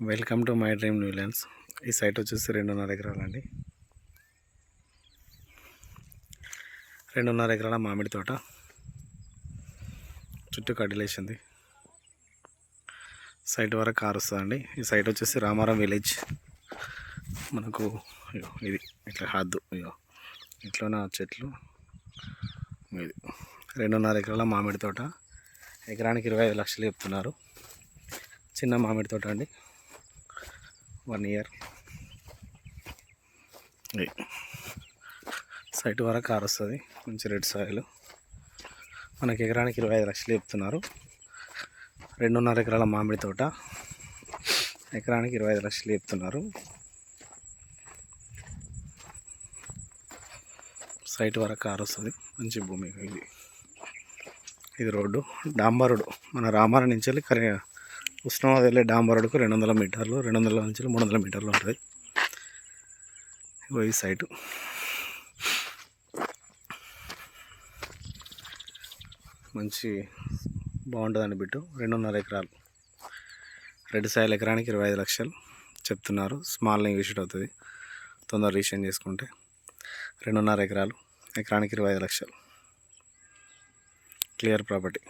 Welcome to my dream new lands. ఈ site వచ్చేసి 2.5 ఎకరాలండి. 2.5 ఎకరాల మామిడి తోట, చుట్టూ కడ్డిలేసింది. సైట్ వరకు కారు వస్తుందండి. ఈ సైట్ వచ్చేసి రామారం విలేజ్. మనకు ఇది ఇట్లా హద్దు, ఇట్లోనే చెట్లు. ఇది 2.5 ఎకరాల మామిడి తోట, ఎకరానికి 25 లక్షలు చెప్తున్నారు. చిన్న మామిడి తోట అండి, 1 ఇయర్. సైట్ వరకు కారు వస్తుంది, మంచి రెడ్ సాయిల్. మనకి ఎకరానికి 25 లక్షలు చెప్తున్నారు. 2.5 ఎకరాల మామిడి తోట, ఎకరానికి 25 లక్షలు చెప్తున్నారు. సైట్ వరకు కారు వస్తుంది, మంచి భూమి. ఇది రోడ్డు, డాంబర్ రోడ్డు. మన రామారం నుంచి వెళ్ళి ఉస్మానాబాద్ వెళ్ళే డాంబర్ రోడ్డుకు 200 మీటర్లు, 200 నుంచి 300 మీటర్లు ఉంటుంది. ఈ సైటు మంచి బాగుంటుందండి. బిట్టు 2.5 ఎకరాలు, రెడ్ సాయిల్. ఎకరానికి 25 లక్షలు చెప్తున్నారు. స్మాల్ యూసిట్ అవుతుంది, తొందర రీషన్ చేసుకుంటే. 2.5 ఎకరాలు, ఎకరానికి 25 లక్షలు. Clear property.